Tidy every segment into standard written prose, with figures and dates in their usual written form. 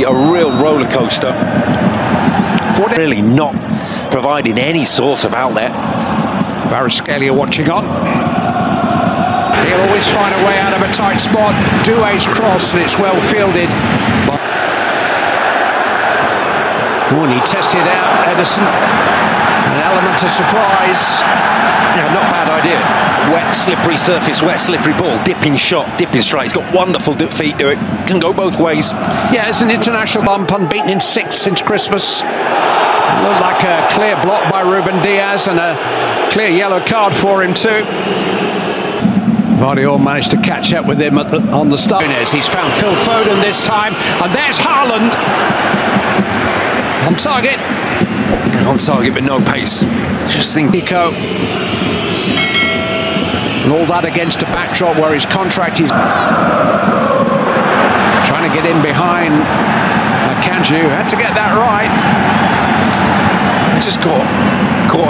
A real roller coaster. Really not providing any sort of outlet. Varaskelia watching on. He'll always find a way out of a tight spot. Doué's cross, and it's well fielded. And he tested out Ederson. An element of surprise. Yeah, not bad idea. Wet, slippery surface, wet, slippery ball. Dipping shot, dipping strike. He's got wonderful feet to it. Can go both ways. Yeah, it's an international bump, unbeaten in 6 since Christmas. Looked like a clear block by Ruben Diaz and a clear yellow card for him too. Vardy managed to catch up with him on the start. He's found Phil Foden this time, and there's Haaland. On target. On target, but no pace. Just think. Nico. And all that against a backdrop where his contract is trying to get in behind Kanju. Had to get that right. Just caught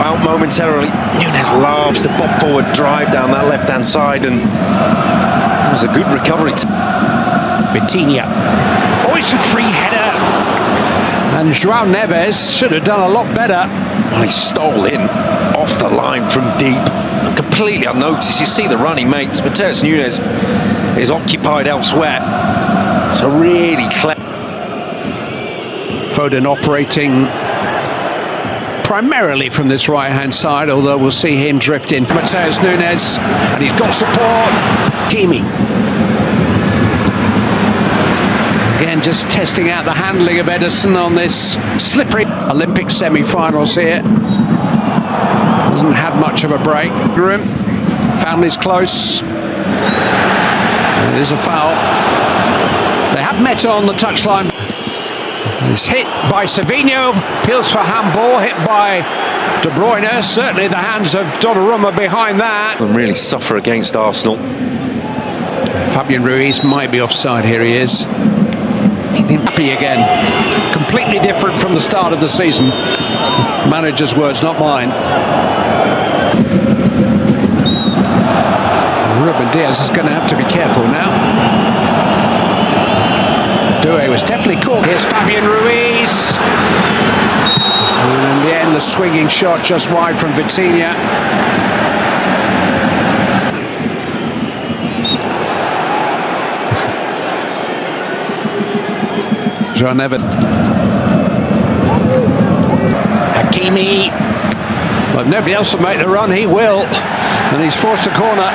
out momentarily. Núñez loves the bob forward drive down that left-hand side, and it was a good recovery. Vitinha. Oh, it's a free header. And João Neves should have done a lot better. Well, he stole in off the line from deep, completely unnoticed. You see the run he makes. Matheus Núñez is occupied elsewhere. It's a really clever. Foden operating primarily from this right-hand side, although we'll see him drift in. Matheus Núñez, and he's got support. Kimi. Again, just testing out the handling of Ederson on this slippery Olympic semi-finals here. Hasn't had much of a break. Family's close. It is a foul. They have met on the touchline. It's hit by Savinho, appeals for handball, hit by De Bruyne. Certainly the hands of Donnarumma behind that. And really suffer against Arsenal. Fabian Ruiz might be offside. Here he is. Happy again. Completely different from the start of the season. Manager's words, not mine. Ruben Diaz is going to have to be careful now. Doué was definitely caught. Here's Fabian Ruiz. And in the end, the swinging shot just wide from Vitinha. João Neves. Hakimi. Well, if nobody else will make the run, he will. And he's forced a corner.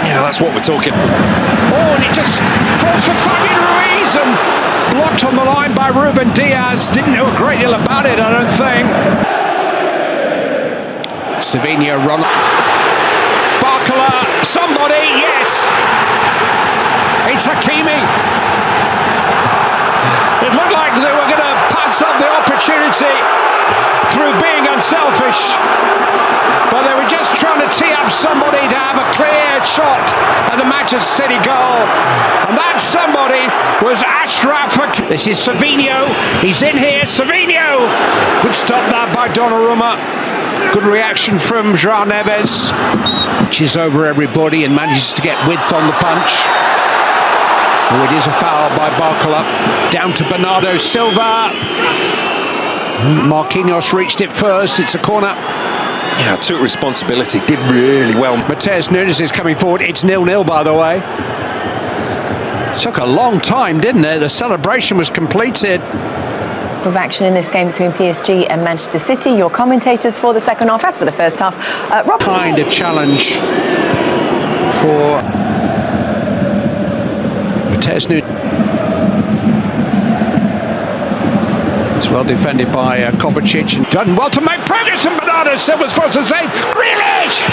Yeah, that's what we're talking. Oh, and it just falls for Fabian Ruiz and blocked on the line by Ruben Diaz. Didn't know a great deal about it, I don't think. Savinho run. Barcola, somebody, yes! It's Hakimi. It looked like they were going to pass up the opportunity through being unselfish. But they were just trying to tee up somebody to have a clear shot at the Manchester City goal. And that somebody was Achraf Hakimi. This is Savinho. He's in here. Savinho! Good stop that by Donnarumma. Good reaction from João Neves. She's over everybody and manages to get width on the punch. Oh, it is a foul by Barcola. Down to Bernardo Silva. Marquinhos reached it first. It's a corner. Yeah, took responsibility. Did really well. Matheus Núñez is coming forward. It's 0-0, by the way. Took a long time, didn't it? The celebration was completed. Of action in this game between PSG and Manchester City. Your commentators for the second half. As for the first half, Rob. Kind of challenge for Matheus Núñez. It's well defended by Kovacic and done well to make progress, and Bernardo Silva's forced to save. Grealish!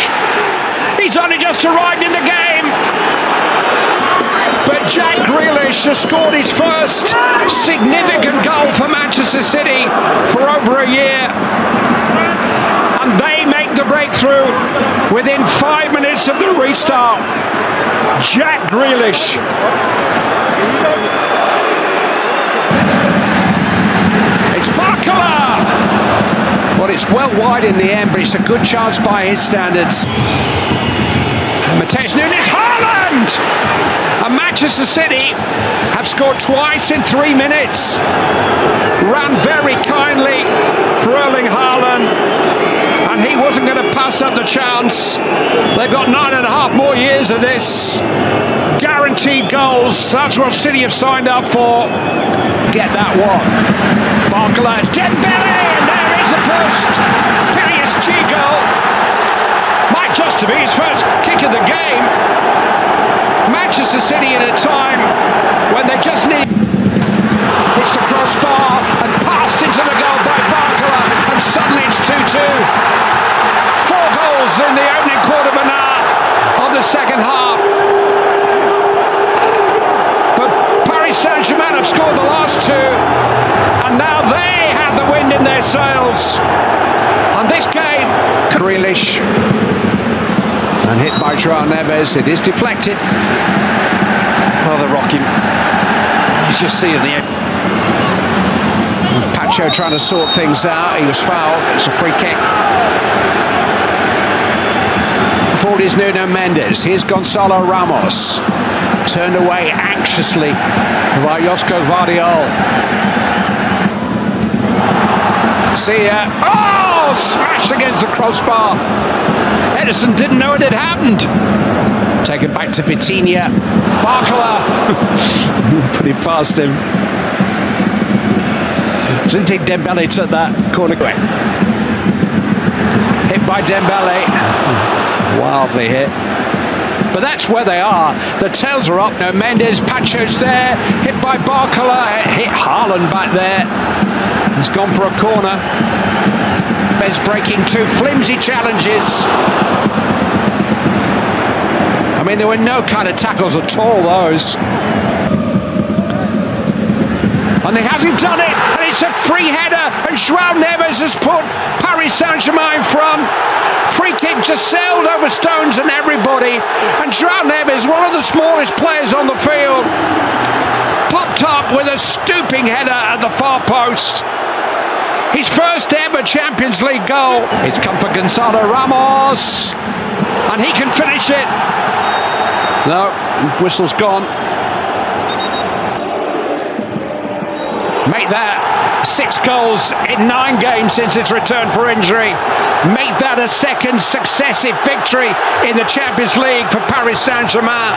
He's only just arrived in the game. But Jack Grealish has scored his first significant goal for Manchester City for over a year. And they make the breakthrough within 5 minutes of the restart. Jack Grealish. It's Barcola! Well, it's well wide in the end, but it's a good chance by his standards. And Matheus Núñez, Haaland! And Manchester City have scored twice in 3 minutes. Ran very kindly for Erling Haaland, and he wasn't going to pass up the chance. They've got 9.5 more years of this. Guaranteed goals. That's what City have signed up for. Get that one. Barcola, Dembele, and there is the first PSG goal. Might just be his first kick of the game. Manchester City in a time when they just need. It's the crossbar and passed into the goal by Barcola, and suddenly it's 2-2. 4 goals in the opening quarter of an hour of the second half. But Paris Saint-Germain have scored the last 2, and now they have the wind in their sails. And this game, Grealish, and hit by João Neves. It is deflected. Well, they're rocking. You just see in the end. Pacho trying to sort things out. He was fouled. It's a free kick. Forward is Nuno Mendes. Here's Gonzalo Ramos. Turned away anxiously by Josko Vardiol. See ya. Oh! Smashed against the crossbar. Edison didn't know it had happened. Taken back to Vitinha. Barcola. Put it past him. Didn't think Dembele took that corner away. Hit by Dembele. Wildly hit. But that's where they are. The tails are up now. Mendes, Pacho's there. Hit by Barcola. Hit Haaland back there. He's gone for a corner. Bez breaking 2 flimsy challenges. I mean, there were no kind of tackles at all, those. And he hasn't done it, and it's a free header, and João Neves has put Paris Saint-Germain from. Free kick just sailed over stones and everybody, and João Neves, one of the smallest players on the field, popped up with a stooping header at the far post. His first ever Champions League goal. It's come for Gonzalo Ramos, and he can finish it. No, whistle's gone. Make that 6 goals in 9 games since its return for injury. Make that a second successive victory in the Champions League for Paris Saint-Germain.